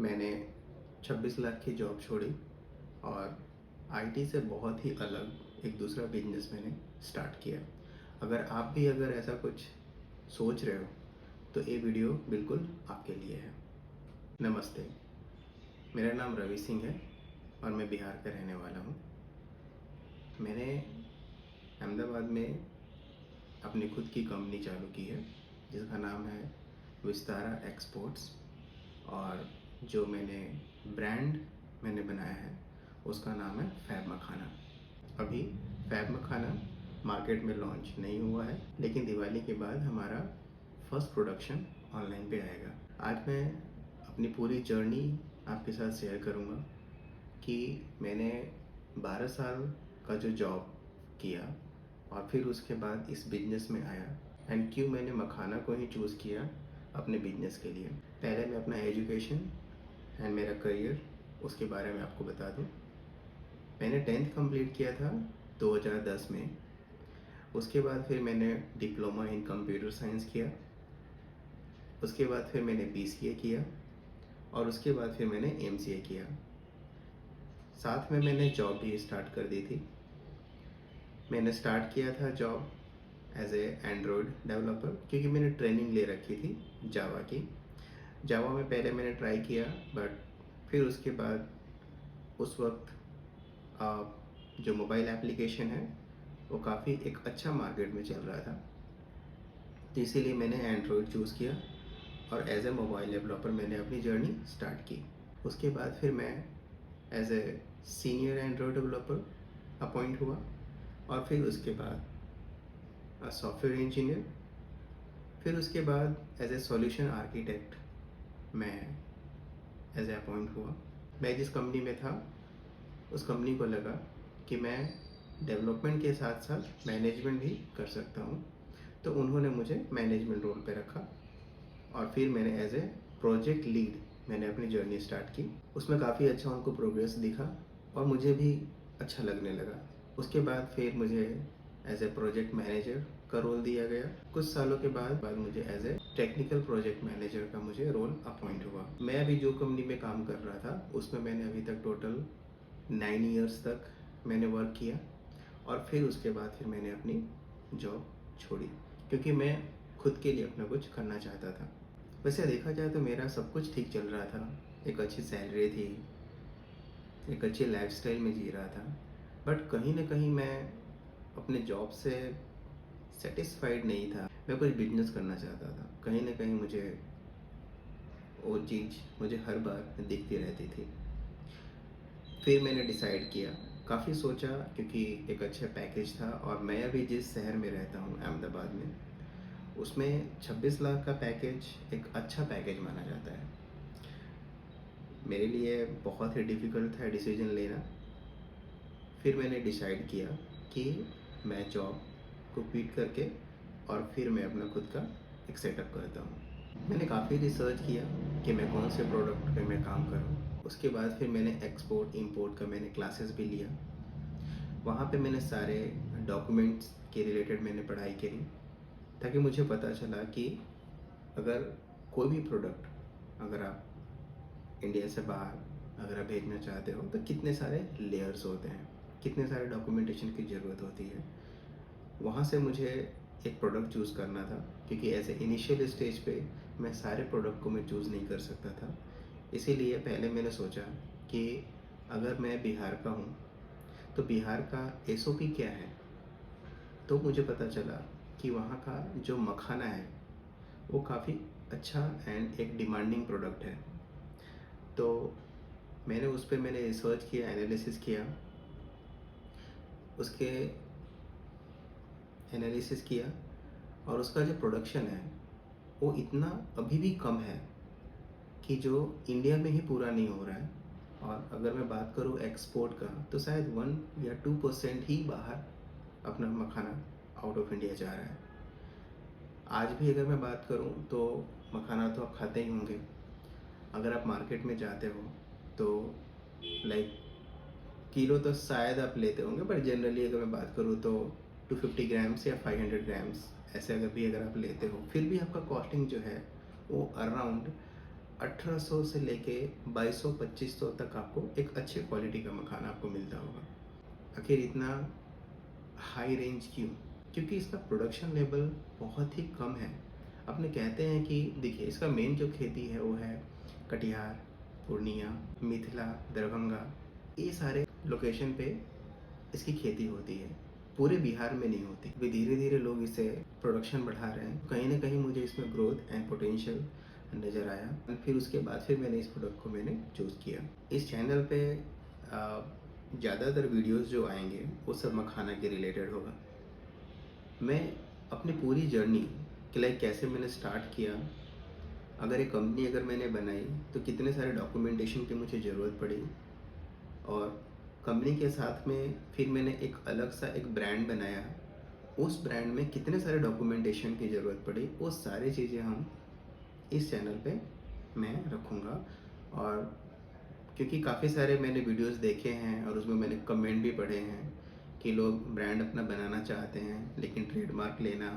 मैंने 26 लाख की जॉब छोड़ी और आईटी से बहुत ही अलग एक दूसरा बिजनेस मैंने स्टार्ट किया। अगर ऐसा कुछ सोच रहे हो तो ये वीडियो बिल्कुल आपके लिए है। नमस्ते, मेरा नाम रवि सिंह है और मैं बिहार का रहने वाला हूँ। मैंने अहमदाबाद में अपनी खुद की कंपनी चालू की है जिसका नाम है विस्तारा एक्सपोर्ट्स, और जो ब्रांड मैंने बनाया है उसका नाम है फैब मखाना। अभी फैब मखाना मार्केट में लॉन्च नहीं हुआ है, लेकिन दिवाली के बाद हमारा फर्स्ट प्रोडक्शन ऑनलाइन पे आएगा। आज मैं अपनी पूरी जर्नी आपके साथ शेयर करूँगा कि मैंने 12 साल का जो जॉब किया और फिर उसके बाद इस बिजनेस में आया एंड क्यों मैंने मखाना को ही चूज़ किया अपने बिजनेस के लिए। पहले मैं अपना एजुकेशन एंड मेरा करियर उसके बारे में आपको बता दूं। मैंने 10th कंप्लीट किया था 2010 में। उसके बाद फिर मैंने डिप्लोमा इन कंप्यूटर साइंस किया। उसके बाद फिर मैंने बीसीए किया और उसके बाद फिर मैंने एमसीए किया। साथ में मैंने जॉब भी स्टार्ट कर दी थी। मैंने स्टार्ट किया था job as a Android developer, क्योंकि मैंने ट्रेनिंग ले रखी थी जावा की। जावा में पहले मैंने ट्राई किया, बट फिर उसके बाद उस वक्त जो मोबाइल एप्लीकेशन है वो काफ़ी एक अच्छा मार्केट में चल रहा था, तो इसीलिए मैंने एंड्रॉयड चूज़ किया और एज ए मोबाइल डेवलपर मैंने अपनी जर्नी स्टार्ट की। उसके बाद फिर मैं as a senior Android developer appoint हुआ और फिर उसके बाद सॉफ्टवेयर इंजीनियर, फिर उसके बाद एज ए सॉल्यूशन आर्किटेक्ट मैं एज ए अपॉइंट हुआ। मैं जिस कंपनी में था उस कंपनी को लगा कि मैं डेवलपमेंट के साथ साथ मैनेजमेंट भी कर सकता हूँ, तो उन्होंने मुझे मैनेजमेंट रोल पे रखा और फिर मैंने एज ए प्रोजेक्ट लीड मैंने अपनी जर्नी स्टार्ट की। उसमें काफ़ी अच्छा उनको प्रोग्रेस दिखा और मुझे भी अच्छा लगने लगा। उसके बाद फिर मुझे एज ए प्रोजेक्ट मैनेजर का रोल दिया गया। कुछ सालों के बाद मुझे as a technical project manager का मुझे रोल अपॉइंट हुआ। मैं अभी जो कंपनी में काम कर रहा था उसमें मैंने अभी तक टोटल 9 इयर्स तक मैंने वर्क किया और फिर उसके बाद फिर मैंने अपनी जॉब छोड़ी, क्योंकि मैं खुद के लिए अपना कुछ करना चाहता था। वैसे देखा जाए तो मेरा सब कुछ ठीक चल रहा था, एक अच्छी सैलरी थी, एक अच्छी लाइफस्टाइल में जी रहा था, बट कहीं ना कहीं मैं अपने जॉब से सेटिस्फाइड नहीं था। मैं कुछ बिजनेस करना चाहता था। कहीं ना कहीं मुझे वो चीज़ मुझे हर बार दिखती रहती थी। फिर मैंने डिसाइड किया, काफ़ी सोचा, क्योंकि एक अच्छा पैकेज था और मैं अभी जिस शहर में रहता हूँ अहमदाबाद में, उसमें 26 लाख का पैकेज एक अच्छा पैकेज माना जाता है। मेरे लिए बहुत ही डिफ़िकल्ट था डिसीजन लेना। फिर मैंने डिसाइड किया कि मैं जॉब को क्विट करके और फिर मैं अपना खुद का एक सेटअप करता हूँ। मैंने काफ़ी रिसर्च किया कि मैं कौन से प्रोडक्ट पे मैं काम करूँ। उसके बाद फिर मैंने एक्सपोर्ट इंपोर्ट का मैंने क्लासेस भी लिया। वहाँ पे मैंने सारे डॉक्यूमेंट्स के रिलेटेड मैंने पढ़ाई करी, ताकि मुझे पता चला कि अगर कोई भी प्रोडक्ट अगर आप इंडिया से बाहर अगर आप भेजना चाहते हो तो कितने सारे लेयर्स होते हैं, कितने सारे डॉक्यूमेंटेशन की ज़रूरत होती है। वहाँ से मुझे एक प्रोडक्ट चूज़ करना था, क्योंकि ऐसे इनिशियल स्टेज पे मैं सारे प्रोडक्ट को मैं चूज़ नहीं कर सकता था। इसीलिए पहले मैंने सोचा कि अगर मैं बिहार का हूँ तो बिहार का एसओपी क्या है। तो मुझे पता चला कि वहाँ का जो मखाना है वो काफ़ी अच्छा एंड एक डिमांडिंग प्रोडक्ट है। तो मैंने उस पर मैंने रिसर्च किया, एनालिसिस किया, उसके एनालिसिस किया और उसका जो प्रोडक्शन है वो इतना अभी भी कम है कि जो इंडिया में ही पूरा नहीं हो रहा है। और अगर मैं बात करूँ एक्सपोर्ट का तो शायद 1 या 2% ही बाहर अपना मखाना आउट ऑफ इंडिया जा रहा है। आज भी अगर मैं बात करूँ तो मखाना तो आप खाते ही होंगे। अगर आप मार्केट में जाते हो तो लाइक किलो तो शायद आप लेते होंगे, पर जनरली अगर मैं बात करूँ तो 250 ग्राम्स या 500 ग्राम्स ऐसे अगर आप लेते हो, फिर भी आपका कॉस्टिंग जो है वो अराउंड 1800 से लेके 2200-2500 तक आपको एक अच्छे क्वालिटी का मखाना आपको मिलता होगा। आखिर इतना हाई रेंज क्यों? क्योंकि इसका प्रोडक्शन लेवल बहुत ही कम है। अपने कहते हैं कि देखिए, इसका मेन जो खेती है वो है कटिहार, पूर्णिया, मिथिला, दरभंगा, ये सारे लोकेशन पे इसकी खेती होती है। पूरे बिहार में नहीं होती। अभी धीरे धीरे लोग इसे प्रोडक्शन बढ़ा रहे हैं। कहीं ना कहीं मुझे इसमें ग्रोथ एंड पोटेंशियल नज़र आया और फिर उसके बाद फिर मैंने इस प्रोडक्ट को मैंने चूज़ किया। इस चैनल पे ज़्यादातर वीडियोस जो आएंगे वो सब मखाना के रिलेटेड होगा। मैं अपनी पूरी जर्नी कि लाइक कैसे मैंने स्टार्ट किया, अगर एक कंपनी अगर मैंने बनाई तो कितने सारे डॉक्यूमेंटेशन की मुझे ज़रूरत पड़ी, और कंपनी के साथ में फिर मैंने एक अलग सा एक ब्रांड बनाया, उस ब्रांड में कितने सारे डॉक्यूमेंटेशन की ज़रूरत पड़ी, वो सारी चीज़ें हम इस चैनल पे मैं रखूँगा। और क्योंकि काफ़ी सारे मैंने वीडियोस देखे हैं और उसमें मैंने कमेंट भी पढ़े हैं कि लोग ब्रांड अपना बनाना चाहते हैं लेकिन ट्रेडमार्क लेना,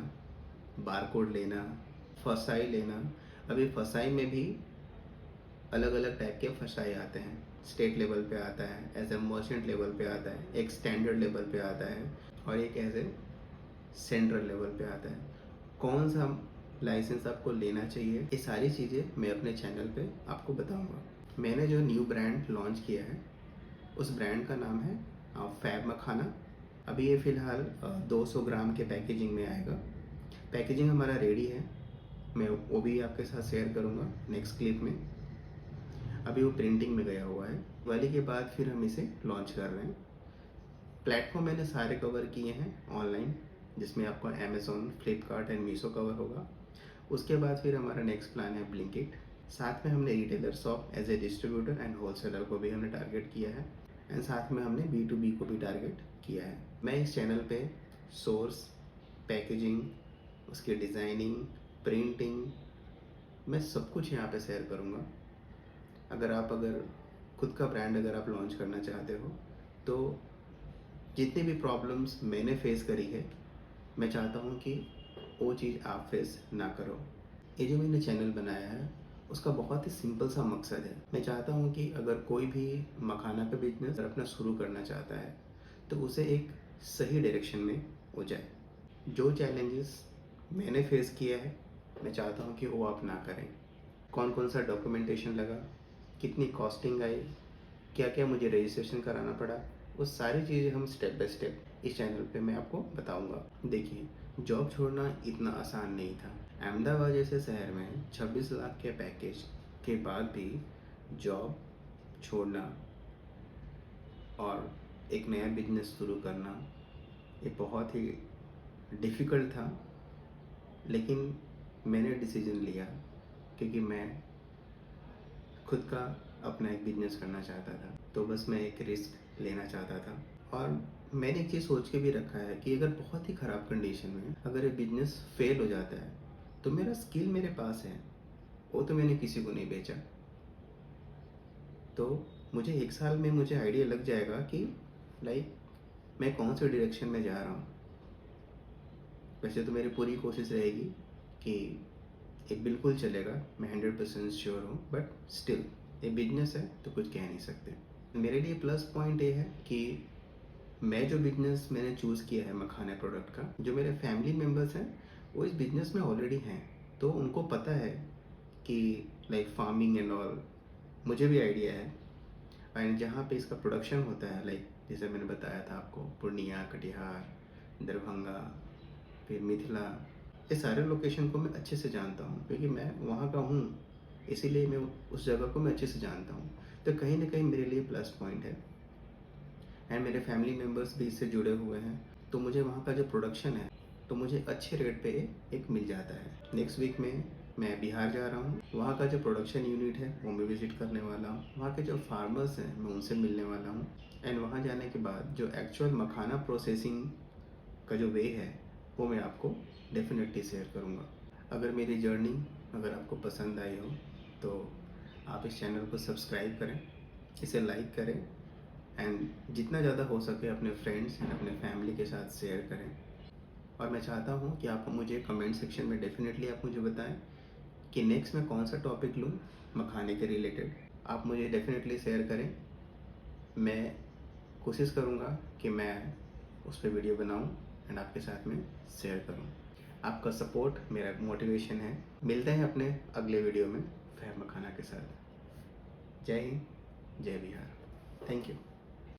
बारकोड लेना, फसाई लेना। अभी फसाई में भी अलग अलग टाइप के फसाई आते हैं। स्टेट लेवल पे आता है, एज ए मर्चेंट लेवल पे आता है, एक स्टैंडर्ड लेवल पे आता है और एक एज ए सेंट्रल लेवल पे आता है। कौन सा लाइसेंस आपको लेना चाहिए, ये सारी चीज़ें मैं अपने चैनल पे आपको बताऊंगा। मैंने जो न्यू ब्रांड लॉन्च किया है उस ब्रांड का नाम है फैब मखाना। अभी ये फ़िलहाल 200 ग्राम के पैकेजिंग में आएगा। पैकेजिंग हमारा रेडी है, मैं वो भी आपके साथ शेयर करूँगा नेक्स्ट क्लिप में। अभी वो प्रिंटिंग में गया हुआ है। दिवाली के बाद फिर हम इसे लॉन्च कर रहे हैं। प्लेटफॉर्म मैंने सारे कवर किए हैं ऑनलाइन, जिसमें आपको Amazon, Flipkart and Meesho cover होगा। उसके बाद फिर हमारा नेक्स्ट प्लान है ब्लिंकिट। साथ में हमने retailer shop as a distributor and wholesaler को भी हमने टारगेट किया है, एंड साथ में हमने B2B को भी टारगेट किया है। मैं इस चैनल पे सोर्स, पैकेजिंग, उसकी डिज़ाइनिंग, प्रिंटिंग, मैं सब कुछ यहाँ पे शेयर करूँगा। अगर खुद का ब्रांड अगर आप लॉन्च करना चाहते हो तो जितनी भी प्रॉब्लम्स मैंने फेस करी है, मैं चाहता हूँ कि वो चीज़ आप फेस ना करो। ये जो मैंने चैनल बनाया है उसका बहुत ही सिंपल सा मकसद है। मैं चाहता हूँ कि अगर कोई भी मखाना का बिजनेस अपना शुरू करना चाहता है तो उसे एक सही डायरेक्शन में हो जाए। जो चैलेंजेस मैंने फेस किया है मैं चाहता हूँ कि वो आप ना करें। कौन कौन सा डॉक्यूमेंटेशन लगा, कितनी कॉस्टिंग आई, क्या क्या मुझे रजिस्ट्रेशन कराना पड़ा, वो सारी चीज़ें हम स्टेप बाय स्टेप इस चैनल पे मैं आपको बताऊंगा। देखिए, जॉब छोड़ना इतना आसान नहीं था। अहमदाबाद जैसे शहर में 26 लाख के पैकेज के बाद भी जॉब छोड़ना और एक नया बिजनेस शुरू करना ये बहुत ही डिफ़िकल्ट था, लेकिन मैंने डिसीजन लिया क्योंकि मैं खुद का अपना एक बिजनेस करना चाहता था। तो बस मैं एक रिस्क लेना चाहता था। और मैंने एक चीज़ सोच के भी रखा है कि अगर बहुत ही ख़राब कंडीशन में अगर ये बिजनेस फेल हो जाता है तो मेरा स्किल मेरे पास है, वो तो मैंने किसी को नहीं बेचा। तो मुझे 1 साल में मुझे आइडिया लग जाएगा कि लाइक मैं कौन से डायरेक्शन में जा रहा हूँ। वैसे तो मेरी पूरी कोशिश रहेगी कि ये बिल्कुल चलेगा, मैं 100% श्योर हूँ, बट स्टिल ये बिजनेस है तो कुछ कह नहीं सकते। मेरे लिए प्लस पॉइंट ये है कि मैं जो बिजनेस मैंने चूज़ किया है मखाना प्रोडक्ट का, जो मेरे फैमिली मेम्बर्स हैं वो इस बिजनेस में ऑलरेडी हैं, तो उनको पता है कि लाइक फार्मिंग एंड ऑल, मुझे भी आइडिया है। एंड जहाँ पे इसका प्रोडक्शन होता है, लाइक जैसे मैंने बताया था आपको, पूर्णिया, कटिहार, दरभंगा, फिर मिथिला, ये सारे लोकेशन को मैं अच्छे से जानता हूँ क्योंकि मैं वहाँ का हूँ, इसीलिए मैं उस जगह को मैं अच्छे से जानता हूँ। तो कहीं ना कहीं मेरे लिए प्लस पॉइंट है। एंड मेरे फैमिली मेम्बर्स भी इससे जुड़े हुए हैं, तो मुझे वहाँ का जो प्रोडक्शन है तो मुझे अच्छे रेट पे एक मिल जाता है। नेक्स्ट वीक में मैं बिहार जा रहा हूँ, वहाँ का जो प्रोडक्शन यूनिट है वो मैं विज़िट करने वाला हूँ, वहाँ के जो फार्मर्स हैं मैं उनसे मिलने वाला हूँ। एंड वहाँ जाने के बाद जो एक्चुअल मखाना प्रोसेसिंग का जो वे है वो मैं आपको डेफिनेटली शेयर करूँगा। अगर मेरी जर्नी अगर आपको पसंद आई हो तो आप इस चैनल को सब्सक्राइब करें, इसे लाइक करें, एंड जितना ज़्यादा हो सके अपने फ्रेंड्स एंड अपने फैमिली के साथ शेयर करें। और मैं चाहता हूँ कि आप मुझे कमेंट सेक्शन में डेफिनेटली आप मुझे बताएं कि नेक्स्ट मैं कौन सा टॉपिक लूँ मखाने के रिलेटेड, आप मुझे डेफिनेटली शेयर करें। मैं कोशिश करूँगा कि मैं उस पर वीडियो बनाऊँ एंड आपके साथ में शेयर करूँ। आपका सपोर्ट मेरा मोटिवेशन है। मिलते हैं अपने अगले वीडियो में फहम मखाना के साथ। जय हिंद, जय बिहार। Thank you.